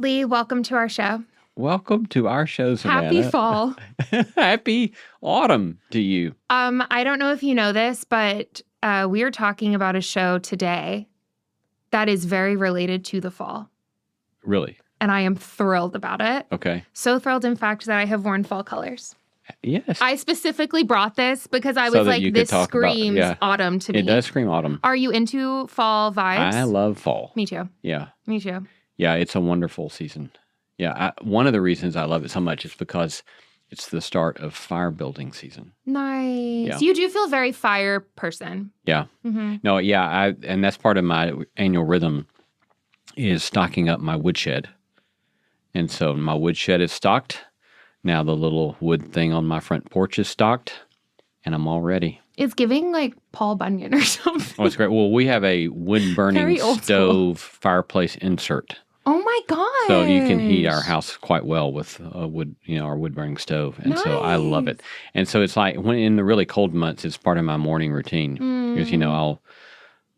Lee, welcome to our show. Welcome to our show, Savannah. Happy fall. Happy autumn to you. I don't know if you know this, but we are talking about a show today that is very related to the fall. Really? And I am thrilled about it. Okay. So thrilled, in fact, that I have worn fall colors. Yes. I specifically brought this because I was like, this screams autumn to me. It does scream autumn. Are you into fall vibes? I love fall. Me too. Yeah. Me too. Yeah, it's a wonderful season. Yeah, one of the reasons I love it so much is because it's the start of fire building season. Nice. Yeah. You do feel very fire person. Yeah. Mm-hmm. No, yeah, and that's part of my annual rhythm is stocking up my woodshed. And so my woodshed is stocked. Now the little wood thing on my front porch is stocked, and I'm all ready. It's giving like Paul Bunyan or something. Oh, it's great. Well, we have a wood-burning stove fireplace insert. Oh my gosh. So you can heat our house quite well with wood, our wood-burning stove. And so I love it. And so it's like when in the really cold months, it's part of my morning routine. Because,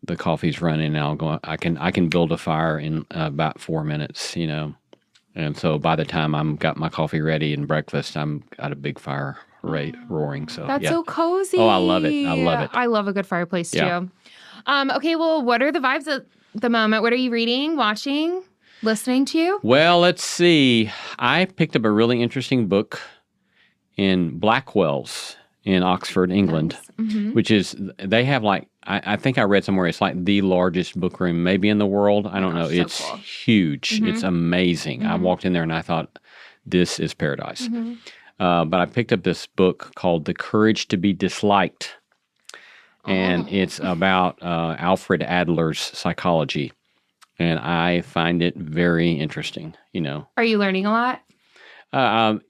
the coffee's running and I'll go, I can build a fire in about 4 minutes, And so by the time I'm got my coffee ready and breakfast, I'm got a big fire roaring. So that's so cozy. Oh, I love it. I love it. I love a good fireplace too. Okay, well, what are the vibes at the moment? What are you reading, watching, listening to? Well, let's see. I picked up a really interesting book in Blackwell's in Oxford, England, which is, they have like, I think I read somewhere it's like the largest book room maybe in the world. I don't know. So It's cool. huge. It's amazing. I walked in there and I thought, this is paradise. But I picked up this book called The Courage to be Disliked. And it's about Alfred Adler's psychology. And I find it very interesting, Are you learning a lot?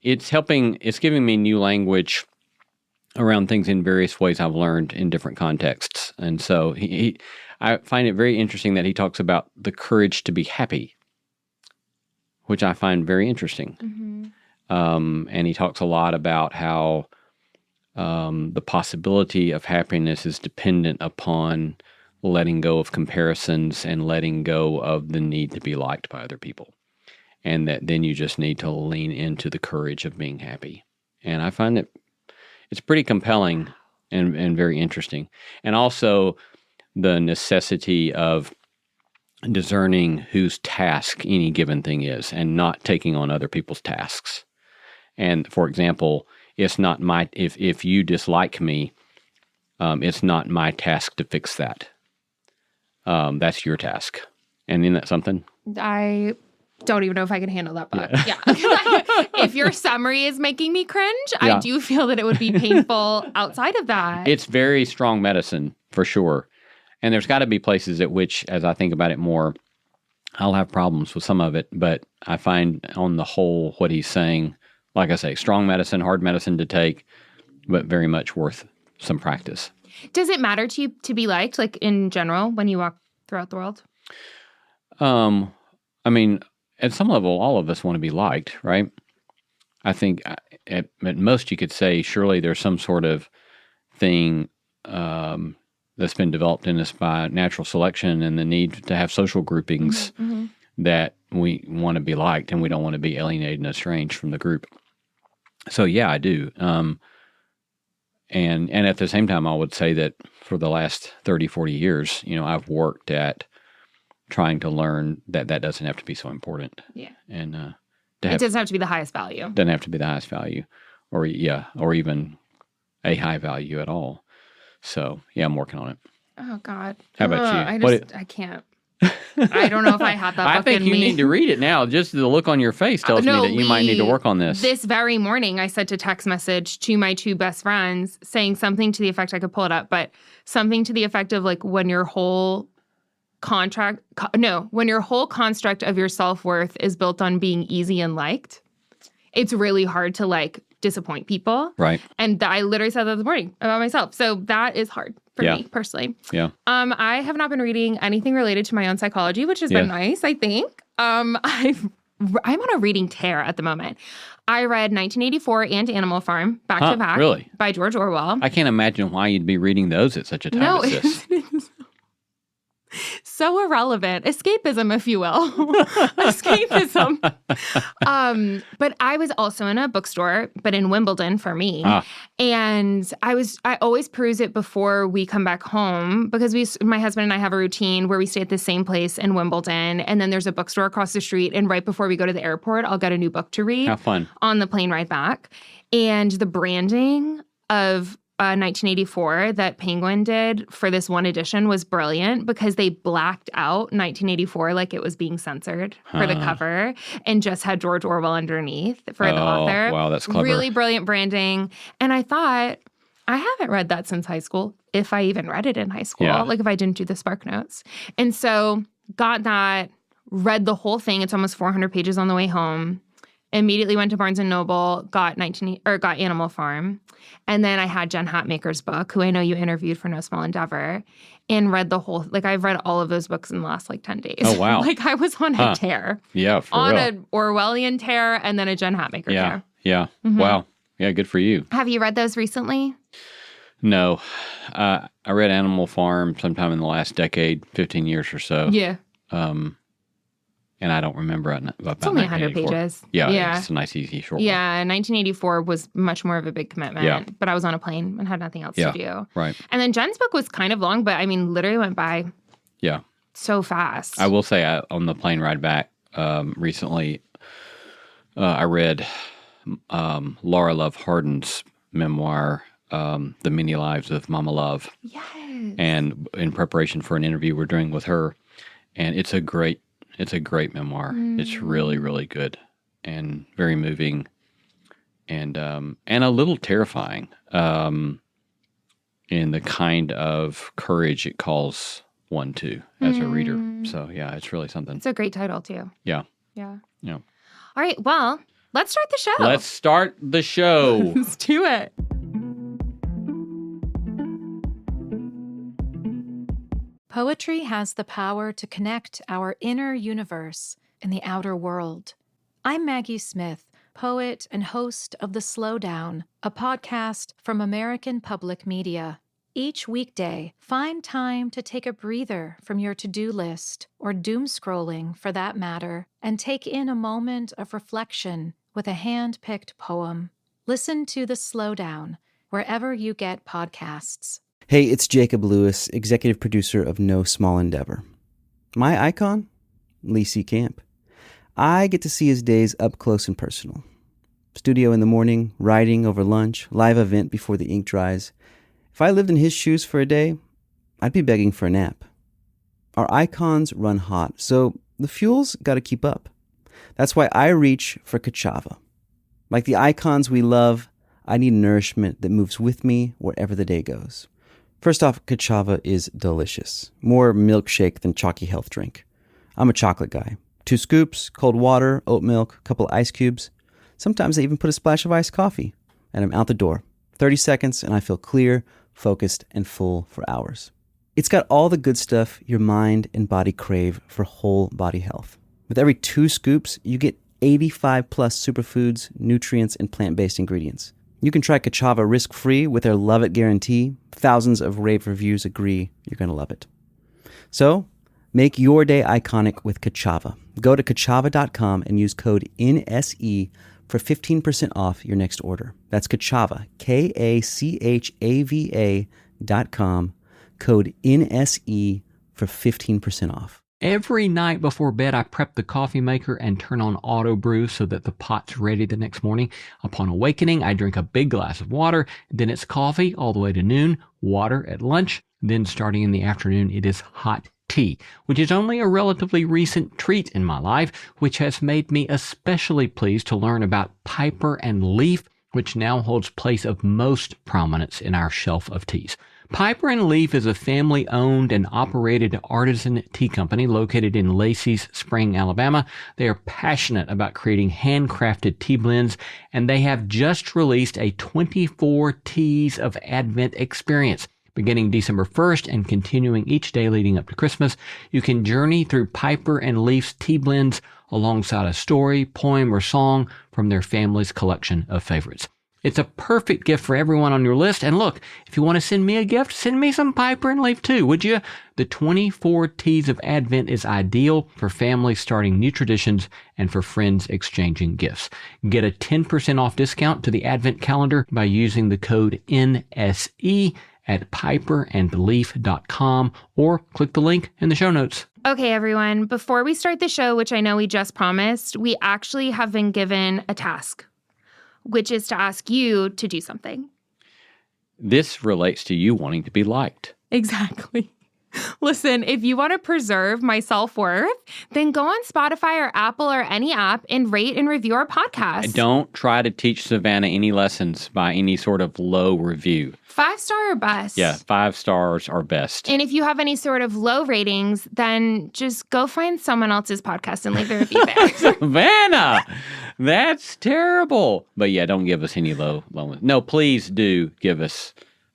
It's giving me new language around things in various ways I've learned in different contexts. And so I find it very interesting that he talks about the courage to be happy, which I find very interesting. And he talks a lot about how the possibility of happiness is dependent upon letting go of comparisons and letting go of the need to be liked by other people. And that then you just need to lean into the courage of being happy. And I find that it's pretty compelling and very interesting. And also the necessity of discerning whose task any given thing is and not taking on other people's tasks. And for example, it's not if you dislike me, it's not my task to fix that. That's your task. And isn't that something? I don't even know if I can handle that book. Yeah. If your summary is making me cringe, I do feel that it would be painful outside of that. It's very strong medicine, for sure. And there's got to be places at which, as I think about it more, I'll have problems with some of it. But I find on the whole what he's saying, like I say, strong medicine, hard medicine to take, but very much worth some practice. Does it matter to you to be liked, like in general, when you walk throughout the world? I mean, at some level, all of us want to be liked, right? I think at most you could say, surely there's some sort of thing that's been developed in us by natural selection and the need to have social groupings that we want to be liked and we don't want to be alienated and estranged from the group. So yeah, I do. And at the same time, I would say that for the last 30, 40 years, I've worked at trying to learn that doesn't have to be so important. Yeah. And it doesn't have to be the highest value. Doesn't have to be the highest value or even a high value at all. So yeah, I'm working on it. Oh God. How about you? I can't. I don't know if I had that book I think in you me. need to read it now. Just the look on your face tells me that you might need to work on this. This very morning, I sent a text message to my two best friends saying something to the effect, I could pull it up, but something to the effect of like when your whole construct of your self-worth is built on being easy and liked, it's really hard to like disappoint people. Right. And I literally said that this morning about myself. So that is hard for me personally. Yeah. I have not been reading anything related to my own psychology, which has been nice, I think. I'm on a reading tear at the moment. I read 1984 and Animal Farm back to back. Really? By George Orwell. I can't imagine why you'd be reading those at such a time as this. so irrelevant. Escapism, if you will. Escapism. But I was also in a bookstore, but in Wimbledon for me. And I always peruse it before we come back home because my husband and I have a routine where we stay at the same place in Wimbledon. And then there's a bookstore across the street. And right before we go to the airport, I'll get a new book to read. How fun. On the plane ride back. And the branding of 1984 that Penguin did for this one edition was brilliant because they blacked out 1984 like it was being censored for the cover and just had George Orwell underneath for the author. Wow, that's clever. Really brilliant branding. And I thought, I haven't read that since high school, if I even read it in high school, like if I didn't do the Spark Notes. And so got that, read the whole thing. It's almost 400 pages on the way home. Immediately went to Barnes & Noble, got Animal Farm. And then I had Jen Hatmaker's book, who I know you interviewed for No Small Endeavor, and read the whole, I've read all of those books in the last 10 days. Oh, wow. I was on a tear. Yeah, for real. On an Orwellian tear and then a Jen Hatmaker tear. Yeah. Mm-hmm. Wow. Yeah, good for you. Have you read those recently? No. I read Animal Farm sometime in the last decade, 15 years or so. Yeah. And I don't remember about it's only 100 pages. Yeah. It's a nice, easy, short one. Yeah, 1984 was much more of a big commitment. Yeah. But I was on a plane and had nothing else to do. Right. And then Jen's book was kind of long, but literally went by so fast. I will say on the plane ride back recently, I read Laura Love Hardin's memoir, The Many Lives of Mama Love. Yes. And in preparation for an interview we're doing with her. And it's a great memoir. It's really, really good and very moving and a little terrifying in the kind of courage it calls one to as a reader. So, yeah, it's really something. It's a great title, too. Yeah. Yeah. Yeah. All right. Well, let's start the show. Let's start the show. Let's do it. Poetry has the power to connect our inner universe and the outer world. I'm Maggie Smith, poet and host of The Slowdown, a podcast from American Public Media. Each weekday, find time to take a breather from your to-do list, or doom scrolling for that matter, and take in a moment of reflection with a hand-picked poem. Listen to The Slowdown wherever you get podcasts. Hey, it's Jacob Lewis, executive producer of No Small Endeavor. My icon? Lee C. Camp. I get to see his days up close and personal. Studio in the morning, writing over lunch, live event before the ink dries. If I lived in his shoes for a day, I'd be begging for a nap. Our icons run hot, so the fuel's got to keep up. That's why I reach for Kachava. Like the icons we love, I need nourishment that moves with me wherever the day goes. First off, Kachava is delicious. More milkshake than chalky health drink. I'm a chocolate guy. 2 scoops, cold water, oat milk, couple ice cubes. Sometimes I even put a splash of iced coffee. And I'm out the door. 30 seconds and I feel clear, focused, and full for hours. It's got all the good stuff your mind and body crave for whole body health. With every 2 scoops, you get 85 plus superfoods, nutrients, and plant-based ingredients. You can try Kachava risk-free with their Love It guarantee. Thousands of rave reviews agree you're going to love it. So, make your day iconic with Kachava. Go to Kachava.com and use code NSE for 15% off your next order. That's Kachava, Kachava.com, code NSE for 15% off. Every night before bed, I prep the coffee maker and turn on auto brew so that the pot's ready the next morning. Upon awakening, I drink a big glass of water. Then it's coffee all the way to noon, water at lunch. Then starting in the afternoon, it is hot tea, which is only a relatively recent treat in my life, which has made me especially pleased to learn about Piper and Leaf, which now holds place of most prominence in our shelf of teas. Piper and Leaf is a family-owned and operated artisan tea company located in Lacey's Spring, Alabama. They are passionate about creating handcrafted tea blends, and they have just released a 24 Teas of Advent experience. Beginning December 1st and continuing each day leading up to Christmas, you can journey through Piper and Leaf's tea blends alongside a story, poem, or song from their family's collection of favorites. It's a perfect gift for everyone on your list. And look, if you want to send me a gift, send me some Piper and Leaf too, would you? The 24 Teas of Advent is ideal for families starting new traditions and for friends exchanging gifts. Get a 10% off discount to the Advent calendar by using the code NSE at piperandleaf.com or click the link in the show notes. Okay, everyone, before we start the show, which I know we just promised, we actually have been given a task, which is to ask you to do something. This relates to you wanting to be liked. Exactly. Listen, if you want to preserve my self-worth, then go on Spotify or Apple or any app and rate and review our podcast. Don't try to teach Savannah any lessons by any sort of low review. 5-star or best. Yeah, 5 stars are best. And if you have any sort of low ratings, then just go find someone else's podcast and leave a review there. Savannah, that's terrible. But yeah, don't give us any low. No, please do give us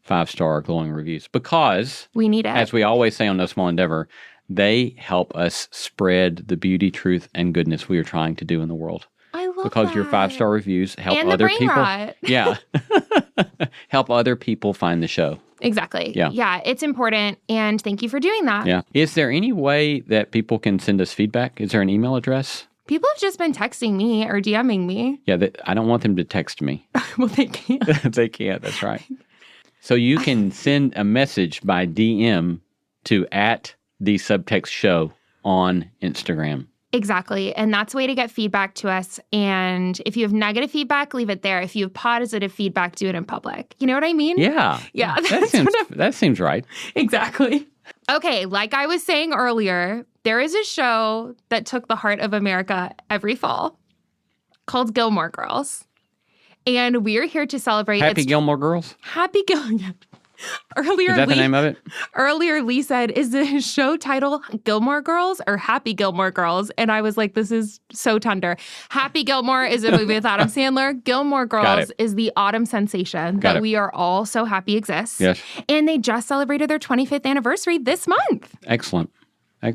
5-star glowing reviews because we need it. As we always say on No Small Endeavor, they help us spread the beauty, truth, and goodness we are trying to do in the world. I love because that. Your 5-star reviews help and other the brain people. Rot. Yeah. Help other people find the show. Exactly. Yeah. Yeah, it's important. And thank you for doing that. Yeah. Is there any way that people can send us feedback? Is there an email address? People have just been texting me or DMing me. Yeah, I don't want them to text me. Well, they can't. They can't. That's right. So you can send a message by DM to @the Subtext Show on Instagram. Exactly. And that's a way to get feedback to us. And if you have negative feedback, leave it there. If you have positive feedback, do it in public. You know what I mean? Yeah. Yeah. That seems right. Exactly. Okay. Like I was saying earlier, there is a show that took the heart of America every fall called Gilmore Girls. And we're here to celebrate. Happy Gilmore Girls? Happy Gilmore. Earlier, is that the name of it? Earlier, Lee said, is the show title Gilmore Girls or Happy Gilmore Girls? And I was like, this is so tender. Happy Gilmore is a movie with Adam Sandler. Gilmore Girls is the autumn sensation that we are all so happy exists. Yes. And they just celebrated their 25th anniversary this month. Excellent.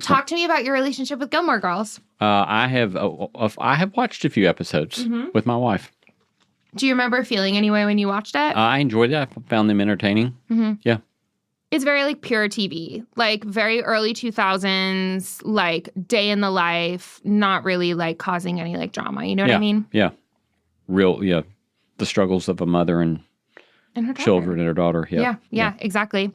Talk to me about your relationship with Gilmore Girls. I have watched a few episodes with my wife. Do you remember feeling any way when you watched it? I enjoyed it. I found them entertaining. Mm-hmm. Yeah. It's very like pure TV, like very early 2000s, like day in the life, not really like causing any like drama. You know what I mean? Yeah. The struggles of a mother and her children and her daughter. Yeah, exactly.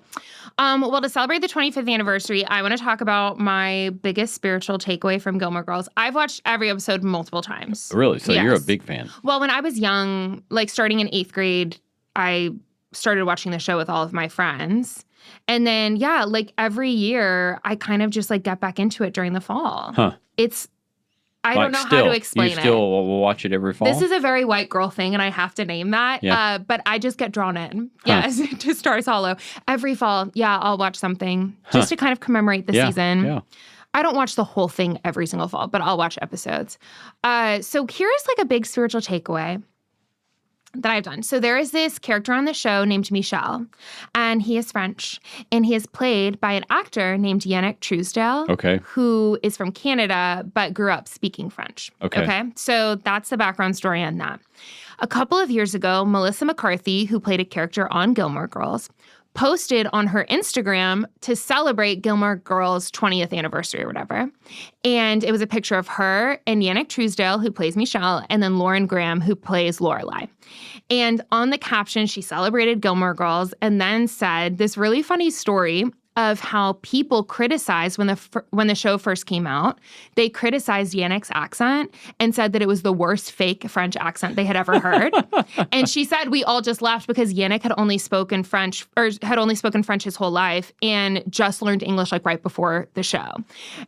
Well, to celebrate the 25th anniversary, I want to talk about my biggest spiritual takeaway from Gilmore Girls. I've watched every episode multiple times. Really? So you're a big fan. Well, when I was young, like starting in 8th grade, I started watching the show with all of my friends. And then, like every year, I kind of just like get back into it during the fall. Huh. I don't know how to explain it. You still will watch it every fall? This is a very white girl thing, and I have to name that. Yeah. But I just get drawn in. Yes, to Stars Hollow. Every fall, I'll watch something just to kind of commemorate the season. Yeah. I don't watch the whole thing every single fall, but I'll watch episodes. So here's like a big spiritual takeaway that I've done. So there is this character on the show named Michel, and he is French, and he is played by an actor named Yanic Truesdale, who is from Canada, but grew up speaking French. Okay. So that's the background story on that. A couple of years ago, Melissa McCarthy, who played a character on Gilmore Girls, posted on her Instagram to celebrate Gilmore Girls' 20th anniversary or whatever. And it was a picture of her and Yanic Truesdale, who plays Michelle, and then Lauren Graham, who plays Lorelai. And on the caption, she celebrated Gilmore Girls and then said this really funny story of how people criticized when the show first came out. They criticized Yanic's accent and said that it was the worst fake French accent they had ever heard. And she said we all just laughed because Yanic had only spoken French his whole life and just learned English like right before the show.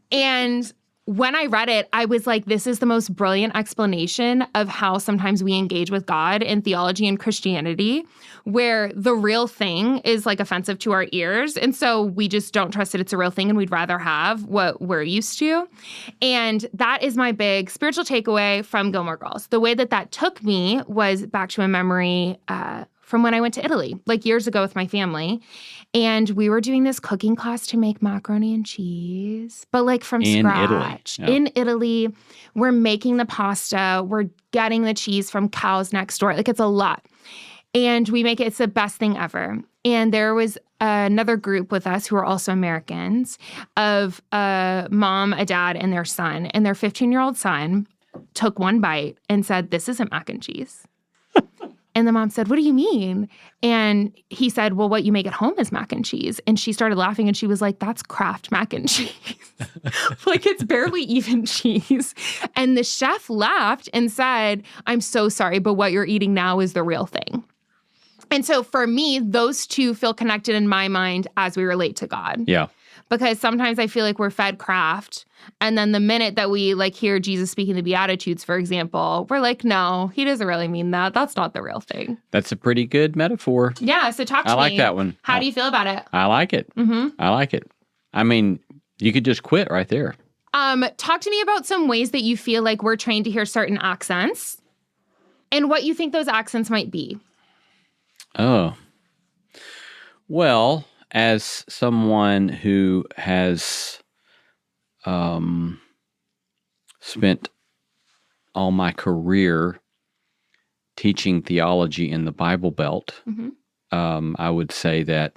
And when I read it, I was like, this is the most brilliant explanation of how sometimes we engage with God in theology and Christianity, where the real thing is like offensive to our ears. And so we just don't trust that it's a real thing and we'd rather have what we're used to. And that is my big spiritual takeaway from Gilmore Girls. The way that took me was back to a memory from when I went to Italy, like years ago with my family. And we were doing this cooking class to make macaroni and cheese, but like from scratch. In Italy, we're making the pasta. We're getting the cheese from cows next door. Like it's a lot. And we make it, it's the best thing ever. And there was another group with us who are also Americans of a mom, a dad, and their son. And their 15-year-old son took one bite and said, "This isn't mac and cheese." And the mom said, "What do you mean?" And he said, "Well, what you make at home is mac and cheese." And she started laughing and she was like, "That's Kraft mac and cheese." Like it's barely even cheese. And the chef laughed and said, "I'm so sorry, but what you're eating now is the real thing." And so for me, those two feel connected in my mind as we relate to God. Yeah. Because sometimes I feel like we're fed Kraft. And then the minute that we like hear Jesus speaking the Beatitudes, for example, we're like, no, he doesn't really mean that. That's not the real thing. That's a pretty good metaphor. Yeah. So talk to me. I like that one. How do you feel about it? I like it. Mm-hmm. I like it. I mean, you could just quit right there. Talk to me about some ways that you feel like we're trained to hear certain accents and what you think those accents might be. Oh. Well, as someone who has spent all my career teaching theology in the Bible Belt, I would say that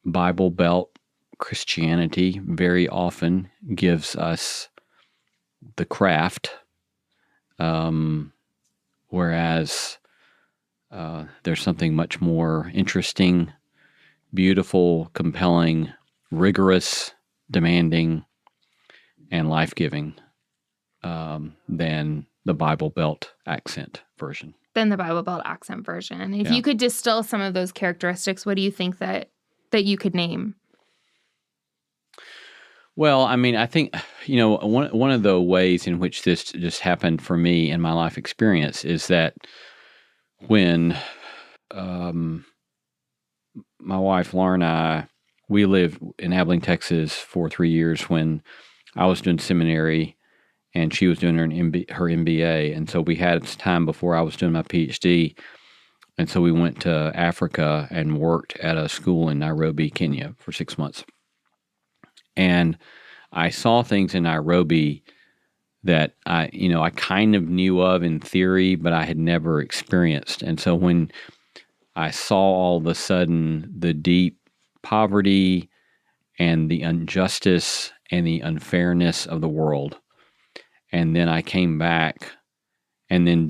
Bible Belt Christianity very often gives us the craft, whereas there's something much more interesting, beautiful, compelling, rigorous, demanding, and life-giving than the Bible Belt accent version. Than the Bible Belt accent version. If you could distill some of those characteristics, what do you think that you could name? Well, I mean, I think, one of the ways in which this just happened for me in my life experience is that when my wife, Lauren, and I, we lived in Abilene, Texas for 3 years when I was doing seminary and she was doing her MBA. And so we had time before I was doing my PhD. And so we went to Africa and worked at a school in Nairobi, Kenya for 6 months. And I saw things in Nairobi that I kind of knew of in theory, but I had never experienced. And so when I saw all of a sudden the deep poverty and the injustice and the unfairness of the world, and then I came back and then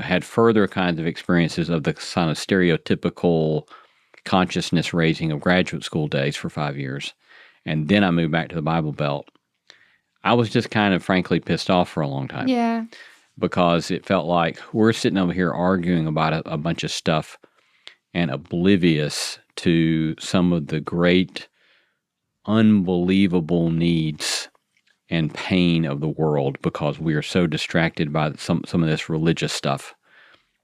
had further kinds of experiences of the kind of stereotypical consciousness raising of graduate school days for 5 years. And then I moved back to the Bible Belt. I was just kind of frankly pissed off for a long time. Yeah. Because it felt like we're sitting over here arguing about a bunch of stuff and oblivious to some of the great, unbelievable needs and pain of the world because we are so distracted by some of this religious stuff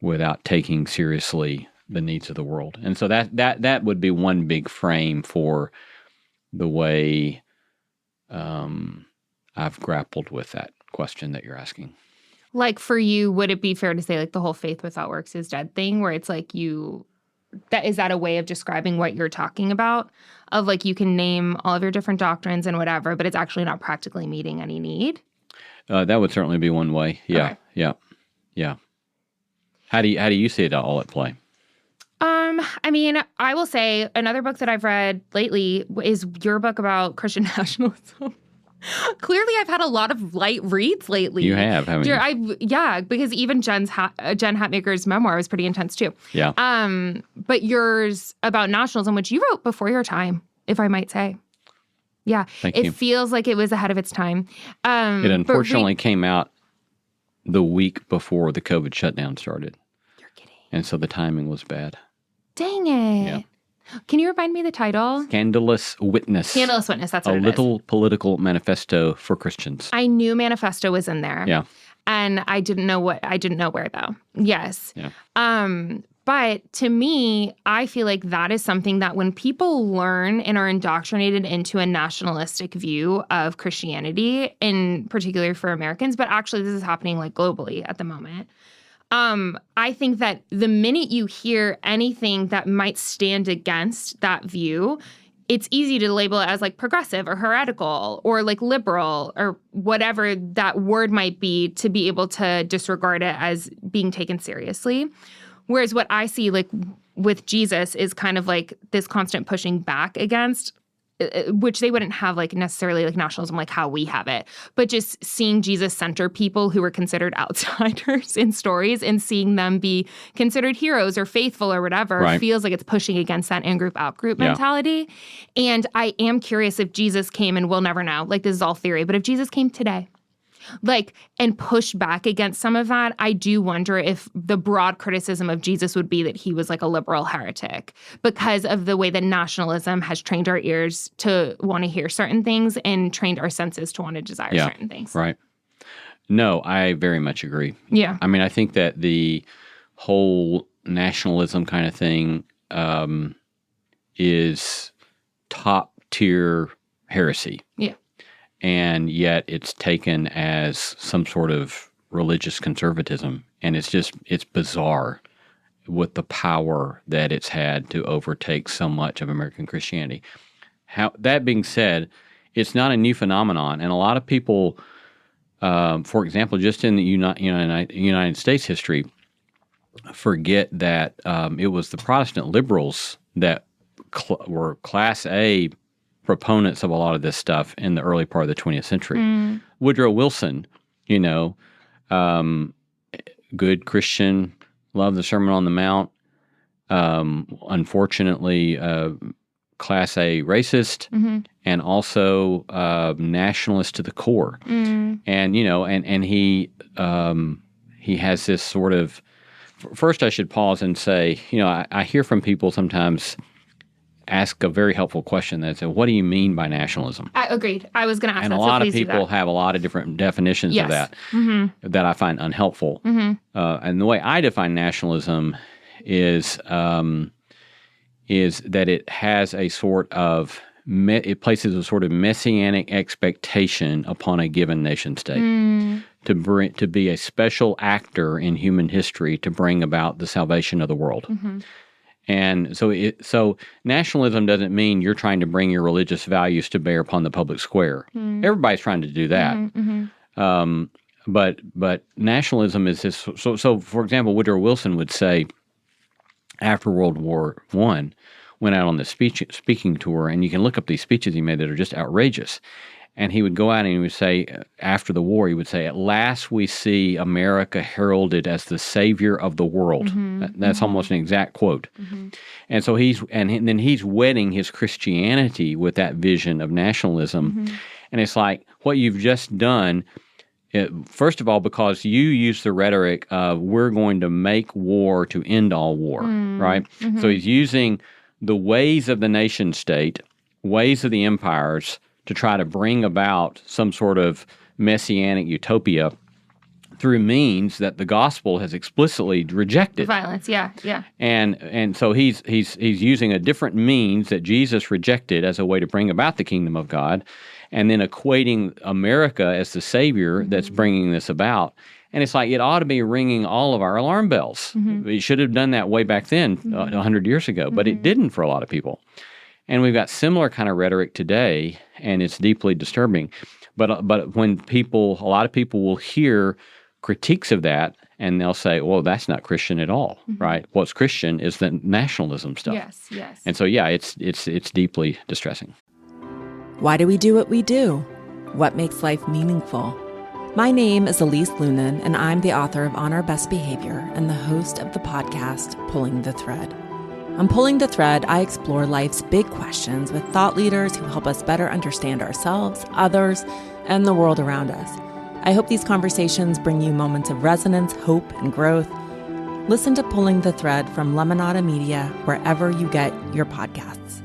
without taking seriously the needs of the world. And so that would be one big frame for the way I've grappled with that question that you're asking. Like for you, would it be fair to say like the whole faith without works is dead thing where it's like is that a way of describing what you're talking about? Of like you can name all of your different doctrines and whatever, but it's actually not practically meeting any need? That would certainly be one way. Yeah, okay. Yeah. How do you see it all at play? I mean, I will say another book that I've read lately is your book about Christian nationalism. Clearly, I've had a lot of light reads lately. You have, haven't you? Yeah, because even Jen Hatmaker's memoir was pretty intense too. Yeah. But yours about nationalism, which you wrote before your time, if I might say. Yeah. Thank you. It feels like it was ahead of its time. It unfortunately came out the week before the COVID shutdown started. You're kidding. And so the timing was bad. Dang it. Yeah. Can you remind me the title? Scandalous Witness. Scandalous Witness, that's what it is. A little political manifesto for Christians. I knew manifesto was in there. Yeah. And I didn't know where though. Yes. Yeah. But to me, I feel like that is something that when people learn and are indoctrinated into a nationalistic view of Christianity, in particular for Americans, but actually this is happening like globally at the moment. I think that the minute you hear anything that might stand against that view, it's easy to label it as like progressive or heretical or like liberal or whatever that word might be, to be able to disregard it as being taken seriously. Whereas what I see like with Jesus is kind of like this constant pushing back against, which they wouldn't have like necessarily like nationalism like how we have it, but just seeing Jesus center people who were considered outsiders in stories and seeing them be considered heroes or faithful or whatever feels like it's pushing against that in-group, out-group mentality. And I am curious if Jesus came, and we'll never know, like this is all theory, but if Jesus came today, like, and pushed back against some of that, I do wonder if the broad criticism of Jesus would be that he was like a liberal heretic because of the way that nationalism has trained our ears to want to hear certain things and trained our senses to want to desire certain things. Right. No, I very much agree. Yeah. I mean, I think that the whole nationalism kind of thing is top-tier heresy. Yeah. And yet it's taken as some sort of religious conservatism. And it's bizarre with the power that it's had to overtake so much of American Christianity. That being said, it's not a new phenomenon. And a lot of people, for example, just in the United States history, forget that it was the Protestant liberals that were Class A proponents of a lot of this stuff in the early part of the 20th century. Woodrow Wilson, good Christian, loved the Sermon on the Mount. Unfortunately, Class A racist, and also nationalist to the core. And and he has this sort of. First, I should pause and say, I hear from people sometimes ask a very helpful question that says, what do you mean by nationalism? I agreed. I was going to ask and that. And a lot of people have a lot of different definitions of that that I find unhelpful. And the way I define nationalism is that it has a sort of, it places a sort of messianic expectation upon a given nation state to be a special actor in human history to bring about the salvation of the world. And so nationalism doesn't mean you're trying to bring your religious values to bear upon the public square. Everybody's trying to do that. But nationalism is this. So for example, Woodrow Wilson would say after World War I, went out on this speaking tour, and you can look up these speeches he made that are just outrageous. And he would go out and he would say, after the war, he would say, "At last we see America heralded as the savior of the world." That's almost an exact quote. And so then he's wedding his Christianity with that vision of nationalism. And it's like, what you've just done, first of all, because you use the rhetoric of we're going to make war to end all war, right? So he's using the ways of the nation state, ways of the empires, to try to bring about some sort of messianic utopia through means that the gospel has explicitly rejected. Violence, yeah. And so he's using a different means that Jesus rejected as a way to bring about the kingdom of God, and then equating America as the savior that's bringing this about. And it's like, it ought to be ringing all of our alarm bells. It should have done that way back then, 100 years ago, but it didn't for a lot of people. And we've got similar kind of rhetoric today, and it's deeply disturbing. But when a lot of people will hear critiques of that, and they'll say, well, that's not Christian at all, right? What's Christian is the nationalism stuff. Yes. And so, yeah, it's deeply distressing. Why do we do what we do? What makes life meaningful? My name is Elise Lunan, and I'm the author of On Our Best Behavior and the host of the podcast, Pulling the Thread. On Pulling the Thread, I explore life's big questions with thought leaders who help us better understand ourselves, others, and the world around us. I hope these conversations bring you moments of resonance, hope, and growth. Listen to Pulling the Thread from Lemonada Media wherever you get your podcasts.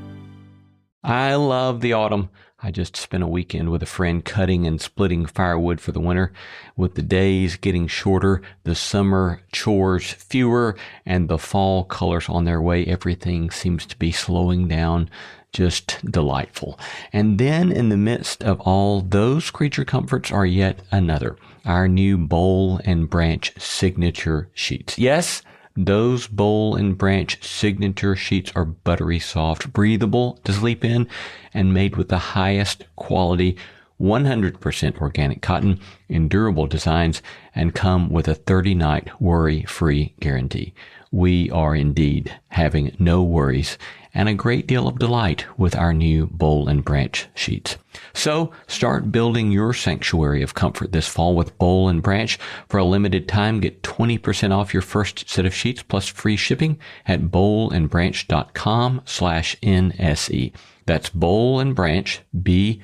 I love the autumn. I just spent a weekend with a friend cutting and splitting firewood for the winter. With the days getting shorter, the summer chores fewer, and the fall colors on their way, everything seems to be slowing down just delightful. And then in the midst of all those creature comforts are yet another, our new Bowl and Branch signature sheets. Yes, those Bowl and Branch signature sheets are buttery soft, breathable to sleep in, and made with the highest quality 100% organic cotton in durable designs, and come with a 30-night worry-free guarantee. We are indeed having no worries and a great deal of delight with our new Bowl and Branch sheets. So start building your sanctuary of comfort this fall with Bowl and Branch. For a limited time, get 20% off your first set of sheets plus free shipping at bowlandbranch.com/NSE. That's Bowl and Branch, BOLLAND,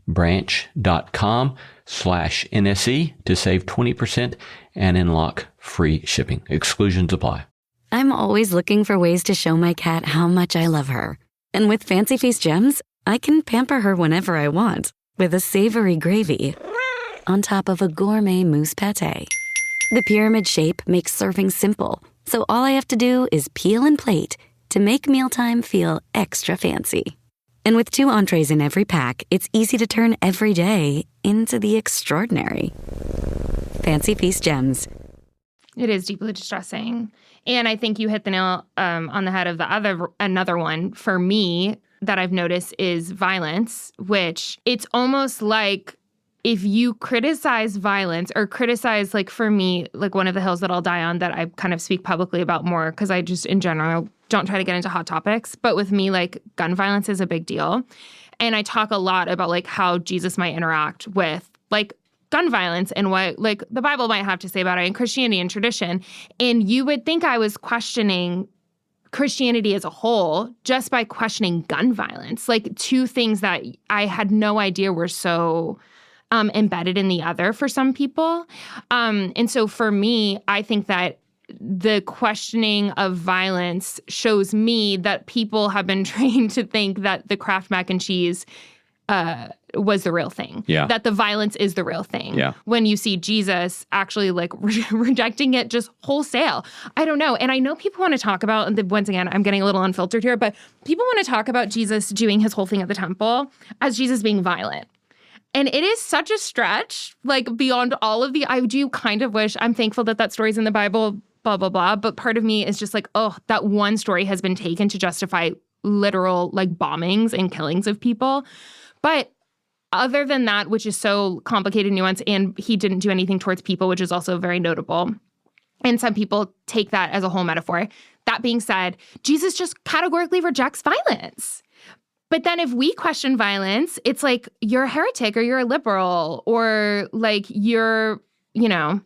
branch.com/NSE to save 20% and unlock free shipping. Exclusions apply. I'm always looking for ways to show my cat how much I love her. And with Fancy Feast gems, I can pamper her whenever I want with a savory gravy on top of a gourmet mousse pâté. The pyramid shape makes serving simple, so all I have to do is peel and plate to make mealtime feel extra fancy. And with 2 entrees in every pack, it's easy to turn every day into the extraordinary. Fancy Feast gems. It is deeply distressing. And I think you hit the nail on the head of another one for me that I've noticed is violence, which it's almost like if you criticize violence or criticize, like for me, like one of the hills that I'll die on that I kind of speak publicly about more because I just in general don't try to get into hot topics. But with me, like gun violence is a big deal. And I talk a lot about like how Jesus might interact with like gun violence and what like the Bible might have to say about it and Christianity and tradition. And you would think I was questioning Christianity as a whole just by questioning gun violence, like 2 things that I had no idea were so embedded in the other for some people. And so for me, I think that the questioning of violence shows me that people have been trained to think that the Kraft mac and cheese was the real thing. Yeah. That the violence is the real thing. Yeah. When you see Jesus actually like rejecting it just wholesale. I don't know. And I know people want to talk about, and once again, I'm getting a little unfiltered here, but people want to talk about Jesus doing his whole thing at the temple as Jesus being violent. And it is such a stretch, like beyond all of I do kind of wish, I'm thankful that story's in the Bible, blah, blah, blah. But part of me is just like, oh, that one story has been taken to justify literal like bombings and killings of people. But other than that, which is so complicated, nuanced, and he didn't do anything towards people, which is also very notable. And some people take that as a whole metaphor. That being said, Jesus just categorically rejects violence. But then if we question violence, it's like you're a heretic or you're a liberal or like you're, Yeah.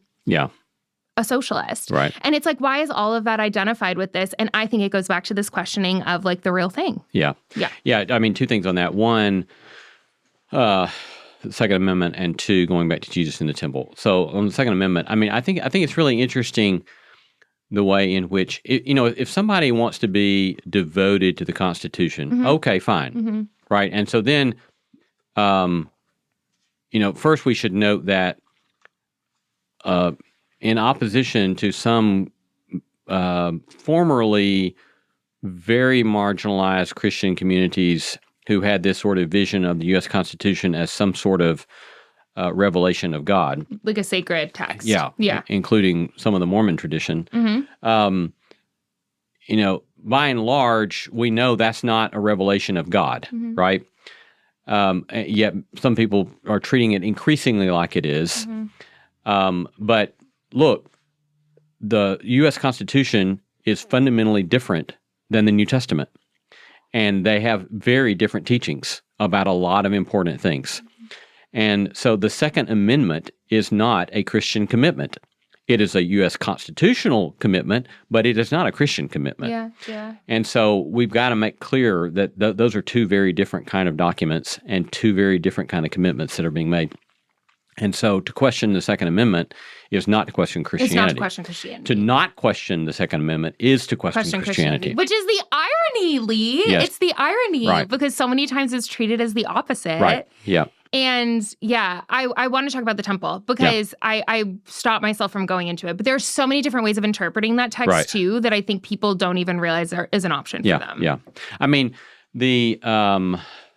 a socialist. Right. And it's like, why is all of that identified with this? And I think it goes back to this questioning of like the real thing. Yeah. Yeah. Yeah. I mean, 2 things on that. One, the Second Amendment, and 2, going back to Jesus in the temple. So on the Second Amendment, I mean, I think it's really interesting the way in which, if somebody wants to be devoted to the Constitution, okay, fine, right? And so then, first we should note that in opposition to some formerly very marginalized Christian communities who had this sort of vision of the U.S. Constitution as some sort of revelation of God. Like a sacred text. Yeah. Yeah. Including some of the Mormon tradition. By and large, we know that's not a revelation of God, right? Yet some people are treating it increasingly like it is. But look, the U.S. Constitution is fundamentally different than the New Testament. And they have very different teachings about a lot of important things. And so the Second Amendment is not a Christian commitment. It is a U.S. constitutional commitment, but it is not a Christian commitment. Yeah. And so we've got to make clear that those are 2 very different kind of documents and 2 very different kind of commitments that are being made. And so to question the Second Amendment is not to question Christianity. It's not to question Christianity. To not question the Second Amendment is to question Christianity. Which is the irony, Lee. Yes. It's the irony. Right. Because so many times it's treated as the opposite. Right, yeah. And yeah, I want to talk about the temple because I stopped myself from going into it. But there's so many different ways of interpreting that text too that I think people don't even realize there is an option for them. Yeah. I mean, the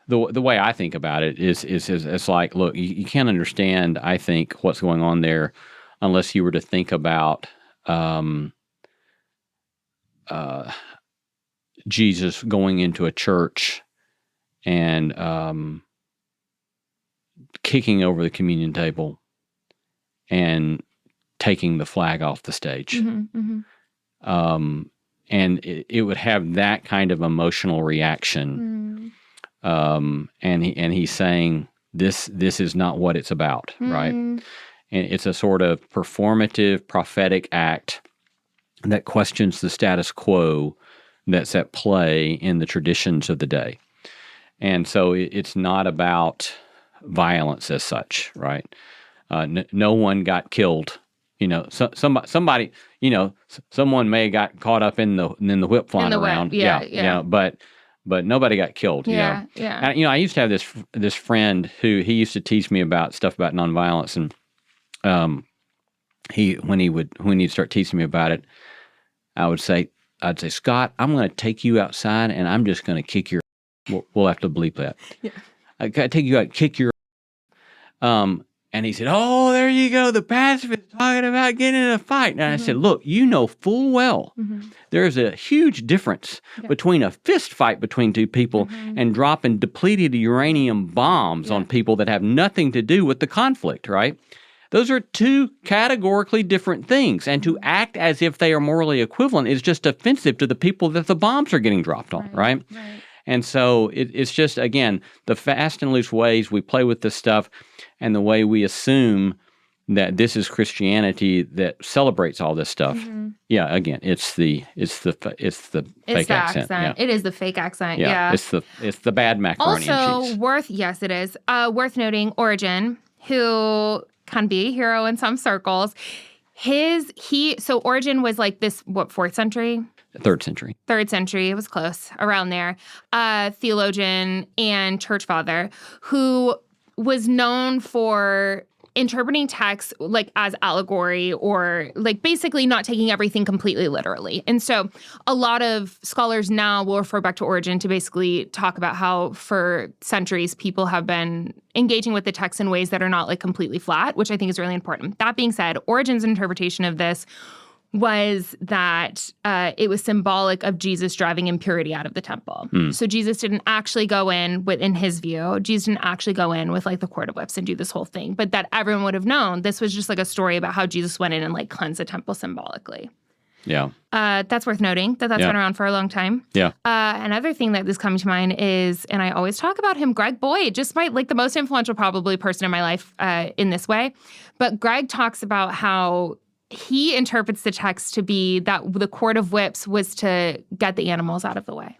way I think about it is it's like, look, you can't understand, I think, what's going on there unless you were to think about Jesus going into a church and kicking over the communion table and taking the flag off the stage. Mm-hmm, mm-hmm. And it would have that kind of emotional reaction. And he's saying, this is not what it's about, right? And it's a sort of performative, prophetic act that questions the status quo that's at play in the traditions of the day. And so it's not about violence as such, right? No one got killed. Somebody, someone may have got caught up in the whip flying around. But nobody got killed. Yeah. And, I used to have this friend who he used to teach me about stuff about nonviolence, and when he'd start teaching me about it, I'd say, Scott, I'm going to take you outside and I'm just going to kick your. We'll have to bleep that. Yeah. I got to take you out, kick your. And he said, "Oh, there you go. The pacifist talking about getting in a fight." And I said, "Look, you know full well there's a huge difference between a fist fight between two people and dropping depleted uranium bombs on people that have nothing to do with the conflict, right? Those are two categorically different things. And to act as if they are morally equivalent is just offensive to the people that the bombs are getting dropped on, right? And so it's just, again, the fast and loose ways we play with this stuff and the way we assume that this is Christianity that celebrates all this stuff. Yeah, again, it's the fake accent. Yeah. It is the fake accent. Yeah. It's the bad macaroni and cheese. Yes, it is. Worth noting, Origen, who can be a hero in some circles. So Origen was like this, 4th century? 3rd century. 3rd century. It was close, around there. Theologian and church father who was known for interpreting texts like as allegory or like basically not taking everything completely literally. And so a lot of scholars now will refer back to Origen to basically talk about how for centuries people have been engaging with the text in ways that are not like completely flat, which I think is really important. That being said, Origen's interpretation of this was that it was symbolic of Jesus driving impurity out of the temple. So Jesus didn't actually go in his view, Jesus didn't actually go in with like the cord of whips and do this whole thing, but that everyone would have known this was just like a story about how Jesus went in and like cleansed the temple symbolically. Yeah. That's worth noting that's been around for a long time. Yeah. Another thing that is coming to mind is, and I always talk about him, Greg Boyd, just the most influential probably person in my life in this way. But Greg talks about how he interprets the text to be that the cord of whips was to get the animals out of the way.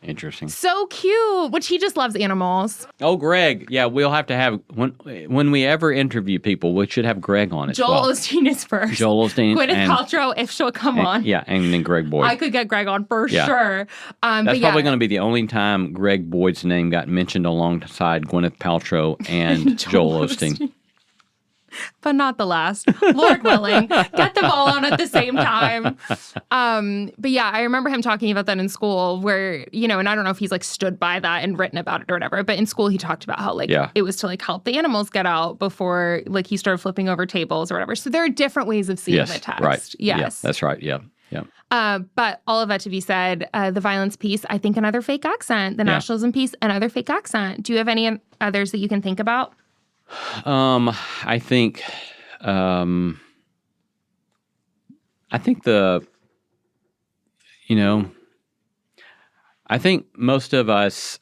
Interesting. So cute, which he just loves animals. Oh, Greg. Yeah, we'll have to have, when we ever interview people, we should have Greg on as Joel Osteen is first. Joel Osteen. Gwyneth Paltrow, if she'll come on. Yeah, and then Greg Boyd. I could get Greg on for sure. That's probably going to be the only time Greg Boyd's name got mentioned alongside Gwyneth Paltrow and Joel Osteen. But not the last. Lord willing. Get them all on at the same time. But yeah, I remember him talking about that in school where, and I don't know if he's like stood by that and written about it or whatever, but in school he talked about how it was to like help the animals get out before like he started flipping over tables or whatever. So there are different ways of seeing the text. Right. Yes. Yeah, that's right. Yeah. But all of that to be said, the violence piece, I think another fake accent. The nationalism piece, another fake accent. Do you have any others that you can think about? I think I think most of us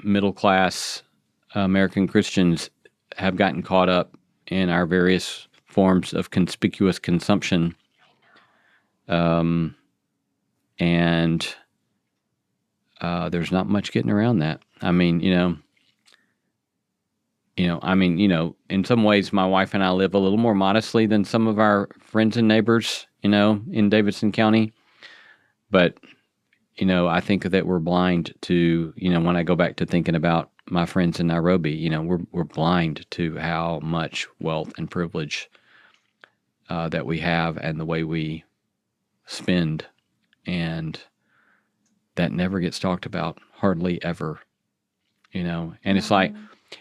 middle class American Christians have gotten caught up in our various forms of conspicuous consumption, and there's not much getting around that. I mean, in some ways, my wife and I live a little more modestly than some of our friends and neighbors, in Davidson County. But, I think that we're blind to, when I go back to thinking about my friends in Nairobi, we're blind to how much wealth and privilege that we have and the way we spend, and that never gets talked about, hardly ever, and it's like,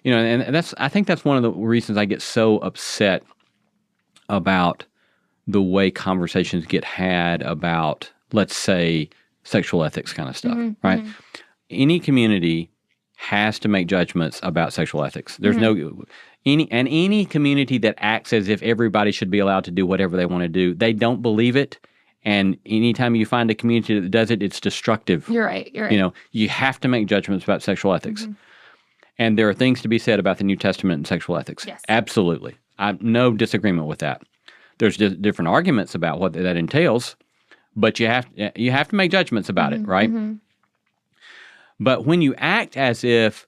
and I think that's one of the reasons I get so upset about the way conversations get had about, let's say, sexual ethics kind of stuff, right? Mm-hmm. Any community has to make judgments about sexual ethics. There's any community that acts as if everybody should be allowed to do whatever they want to do, they don't believe it. And anytime you find a community that does it, it's destructive. You're right. You have to make judgments about sexual ethics. Mm-hmm. And there are things to be said about the New Testament and sexual ethics. Yes. Absolutely. I have no disagreement with that. There's different arguments about what that entails, but you have to make judgments about it, right? Mm-hmm. But when you act as if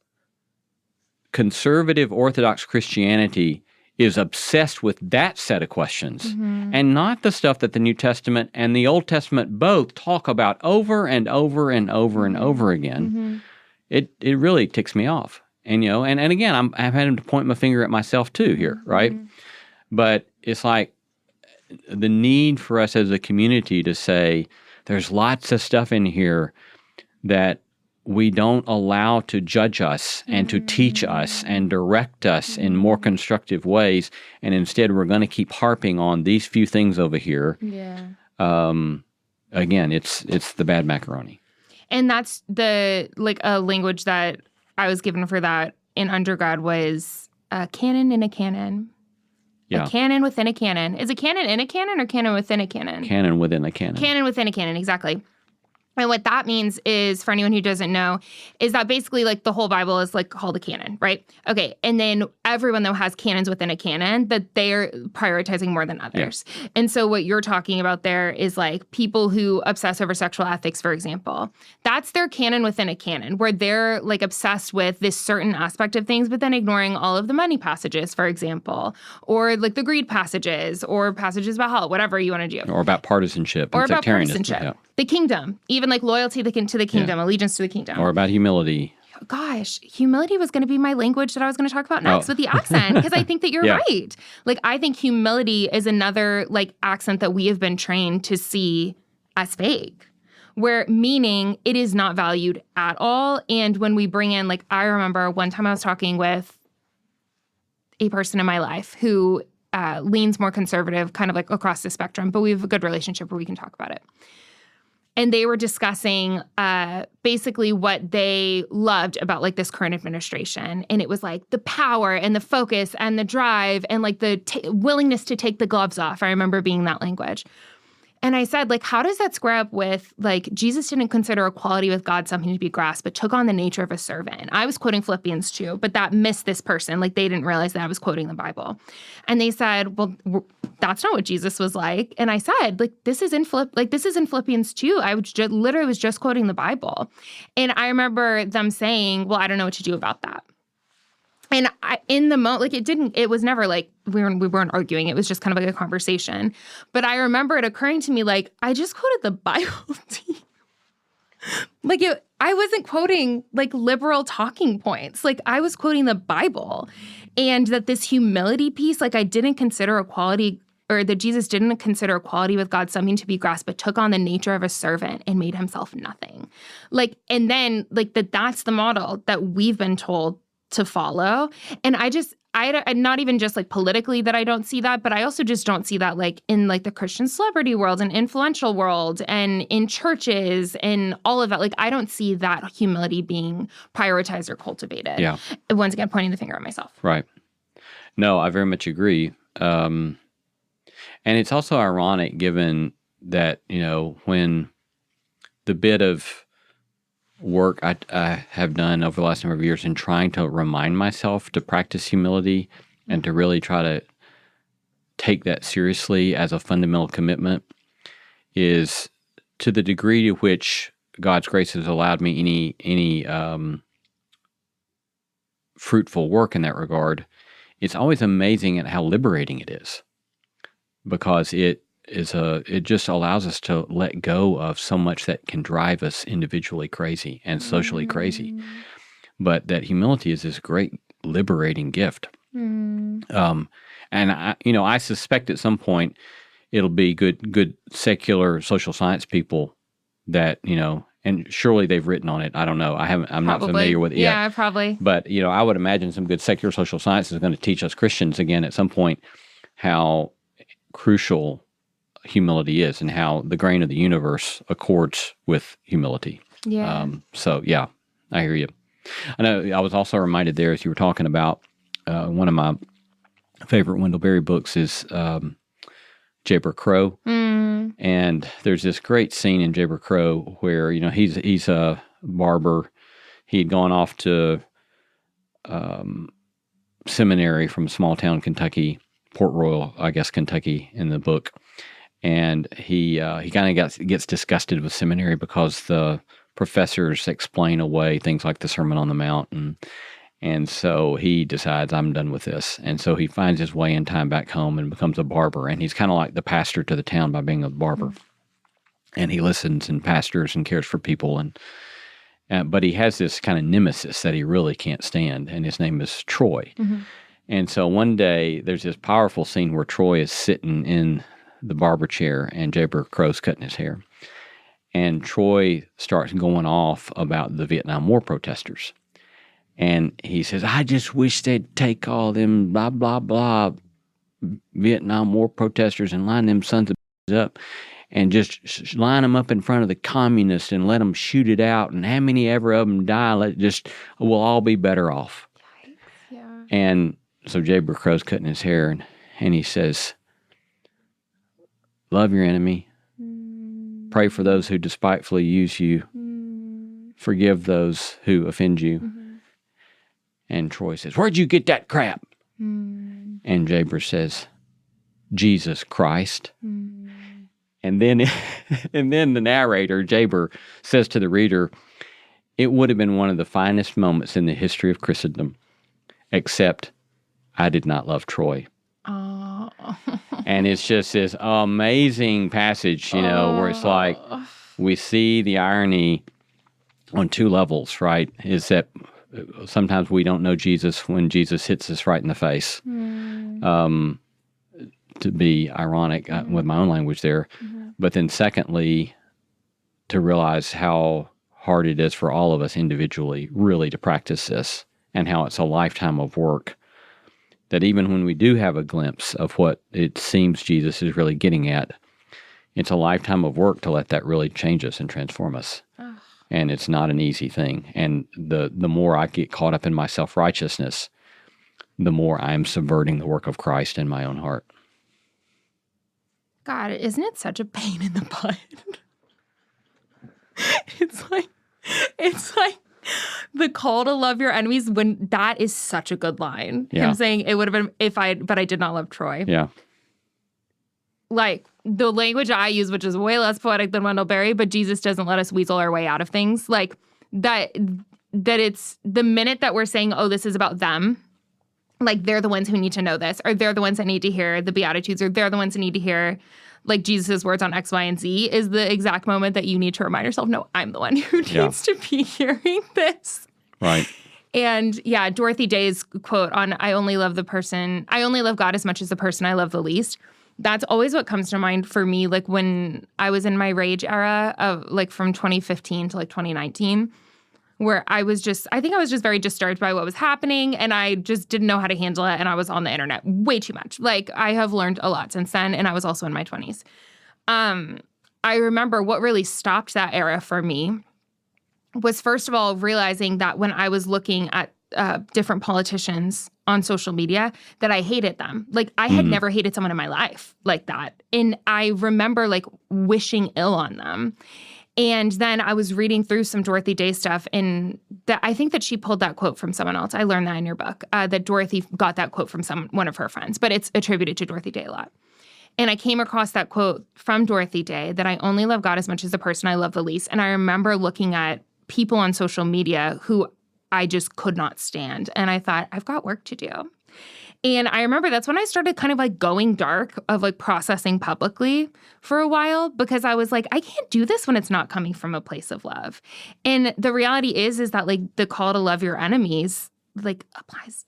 conservative Orthodox Christianity is obsessed with that set of questions and not the stuff that the New Testament and the Old Testament both talk about over and over and over and over again, it really ticks me off. And and again, I've had to point my finger at myself too here, right? But it's like the need for us as a community to say there's lots of stuff in here that we don't allow to judge us and to teach us and direct us in more constructive ways, and instead we're going to keep harping on these few things over here. Yeah. Again, it's the bad macaroni. And that's the language that I was given for that in undergrad was a canon in a canon. Yeah. A canon within a canon. Is a canon in a canon or canon within a canon? Canon within a canon. Canon within a canon, exactly. And what that means is, for anyone who doesn't know, is that basically the whole Bible is called a canon, right? Okay, and then everyone though has canons within a canon that they're prioritizing more than others. Yeah. And so what you're talking about there is people who obsess over sexual ethics, for example. That's their canon within a canon, where they're obsessed with this certain aspect of things, but then ignoring all of the money passages, for example, or the greed passages, or passages about hell, whatever you want to do. Or about partisanship. Or and about sectarianism. partisanship. Yeah. The kingdom, even loyalty to the kingdom, allegiance to the kingdom. Or about humility. Gosh, humility was going to be my language that I was going to talk about next with the accent, because I think that you're right. I think humility is another accent that we have been trained to see as fake, where meaning it is not valued at all. And when we bring in, I remember one time I was talking with a person in my life who leans more conservative, kind of across the spectrum, but we have a good relationship where we can talk about it. And they were discussing basically what they loved about this current administration. And it was the power and the focus and the drive and the willingness to take the gloves off. I remember being that language. And I said, how does that square up with, Jesus didn't consider equality with God something to be grasped, but took on the nature of a servant. I was quoting Philippians 2, but that missed this person. They didn't realize that I was quoting the Bible. And they said, well, that's not what Jesus was like. And I said, this is in Philippians 2. I literally was just quoting the Bible. And I remember them saying, well, I don't know what to do about that. And in the moment, it was never we weren't arguing. It was just kind of a conversation. But I remember it occurring to me, I just quoted the Bible to you. I wasn't quoting liberal talking points. I was quoting the Bible. And that this humility piece, I didn't consider equality, or that Jesus didn't consider equality with God something to be grasped, but took on the nature of a servant and made himself nothing. And then that's the model that we've been told to follow. And I not even just politically that I don't see that, but I also just don't see that in the Christian celebrity world and influential world and in churches and all of that. I don't see that humility being prioritized or cultivated. Yeah. Once again, pointing the finger at myself. Right. No, I very much agree. And it's also ironic given that, when the bit of work I have done over the last number of years in trying to remind myself to practice humility and to really try to take that seriously as a fundamental commitment is to the degree to which God's grace has allowed me any fruitful work in that regard. It's always amazing at how liberating it is, because it just allows us to let go of so much that can drive us individually crazy and socially crazy. but that humility is this great liberating gift. And I suspect at some point it'll be good secular social science people that, and surely they've written on it. I don't know. I'm not familiar with it yet. Yeah, probably. But, I would imagine some good secular social science is going to teach us Christians again at some point how crucial humility is and how the grain of the universe accords with humility. Yeah. I hear you. I know I was also reminded there as you were talking about one of my favorite Wendell Berry books is Jayber Crow. And there's this great scene in Jayber Crow where, he's a barber. He'd gone off to seminary from small town Kentucky, Port Royal, I guess, Kentucky in the book. And he kind of gets disgusted with seminary because the professors explain away things like the Sermon on the Mount. And so he decides, I'm done with this. And so he finds his way in time back home and becomes a barber. And he's kind of like the pastor to the town by being a barber. And he listens and pastors and cares for people. But he has this kind of nemesis that he really can't stand. And his name is Troy. And so one day there's this powerful scene where Troy is sitting in the barber chair and Jayber Crow's cutting his hair. And Troy starts going off about the Vietnam War protesters. And he says, I just wish they'd take all them blah, blah, blah Vietnam War protesters and line them sons of up and just line them up in front of the communists and let them shoot it out. And how many ever of them die, we'll all be better off. Yikes, yeah. And so Jayber Crow's cutting his hair and he says, love your enemy. Pray for those who despitefully use you. Forgive those who offend you. And Troy says, where'd you get that crap? And Jayber says, Jesus Christ. And then the narrator, Jayber, says to the reader, it would have been one of the finest moments in the history of Christendom, except I did not love Troy. Oh. And it's just this amazing passage, where it's like we see the irony on two levels, right? Is that sometimes we don't know Jesus when Jesus hits us right in the face. To be ironic with my own language there. But then secondly, to realize how hard it is for all of us individually really to practice this and how it's a lifetime of work. That even when we do have a glimpse of what it seems Jesus is really getting at, it's a lifetime of work to let that really change us and transform us. And it's not an easy thing. And the more I get caught up in my self-righteousness, the more I'm subverting the work of Christ in my own heart. God, isn't it such a pain in the butt? It's like the call to love your enemies, when that is such a good line. Yeah. Him saying it would have been but I did not love Troy. Yeah. Like the language I use, which is way less poetic than Wendell Berry, but Jesus doesn't let us weasel our way out of things. Like that it's the minute that we're saying, oh, this is about them, like they're the ones who need to know this, or they're the ones that need to hear the Beatitudes, or they're the ones who need to hear like Jesus' words on X, Y, and Z, is the exact moment that you need to remind yourself, no, I'm the one who needs to be hearing this. Right. And yeah, Dorothy Day's quote on I only love God as much as the person I love the least. That's always what comes to mind for me, like when I was in my rage era of like from 2015 to like 2019, where I think I was just very disturbed by what was happening, and I just didn't know how to handle it, and I was on the internet way too much. Like, I have learned a lot since then, and I was also in my 20s. I remember what really stopped that era for me was, first of all, realizing that when I was looking at different politicians on social media, that I hated them. Like, I had never hated someone in my life like that. And I remember, like, wishing ill on them. And then I was reading through some Dorothy Day stuff, and I think that she pulled that quote from someone else. I learned that in your book, that Dorothy got that quote from one of her friends, but it's attributed to Dorothy Day a lot. And I came across that quote from Dorothy Day, that I only love God as much as the person I love the least. And I remember looking at people on social media who I just could not stand. And I thought, I've got work to do. And I remember that's when I started kind of like going dark of like processing publicly for a while, because I was like, I can't do this when it's not coming from a place of love. And the reality is that like the call to love your enemies like applies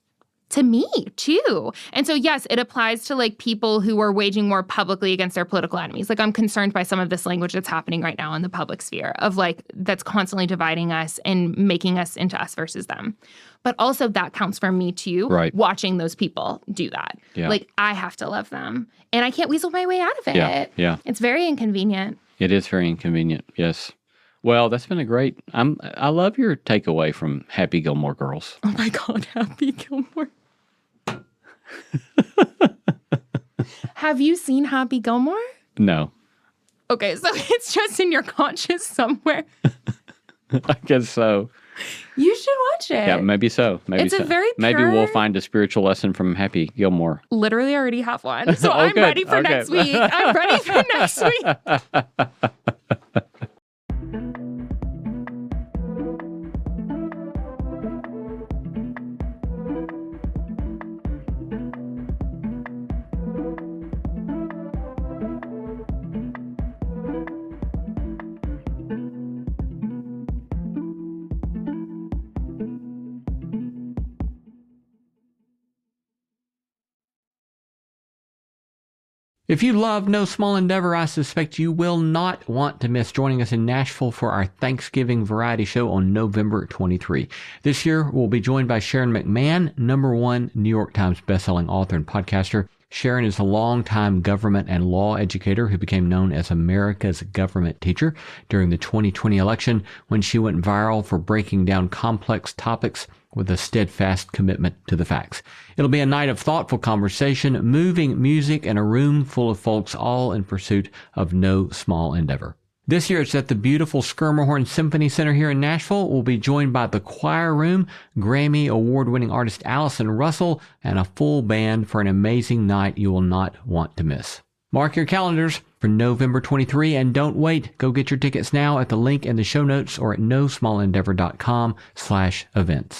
to me too. And so, yes, it applies to like people who are waging war publicly against their political enemies. Like I'm concerned by some of this language that's happening right now in the public sphere of like that's constantly dividing us and making us into us versus them. But also that counts for me too, right. Watching those people do that. Yeah. Like I have to love them and I can't weasel my way out of it. Yeah. It's very inconvenient. It is very inconvenient. Yes. Well, that's been a great, I love your takeaway from Happy Gilmore Girls. Oh my God, Happy Gilmore. Have you seen Happy Gilmore? No. Okay, so it's just in your conscious somewhere. I guess so. You should watch it. Yeah, maybe so. Maybe it's so. A very pure... Maybe we'll find a spiritual lesson from Happy Gilmore. Literally already have one. So Oh, I'm good. ready for next week. I'm ready for next week. If you love No Small Endeavor, I suspect you will not want to miss joining us in Nashville for our Thanksgiving variety show on November 23. This year, we'll be joined by Sharon McMahon, #1 New York Times bestselling author and podcaster. Sharon is a longtime government and law educator who became known as America's government teacher during the 2020 election when she went viral for breaking down complex topics with a steadfast commitment to the facts. It'll be a night of thoughtful conversation, moving music, and a room full of folks all in pursuit of no small endeavor. This year it's at the beautiful Skirmerhorn Symphony Center here in Nashville. We'll be joined by the Choir Room, Grammy award-winning artist Allison Russell, and a full band for an amazing night you will not want to miss. Mark your calendars for November 23, and don't wait. Go get your tickets now at the link in the show notes or at nosmallendeavor.com/events.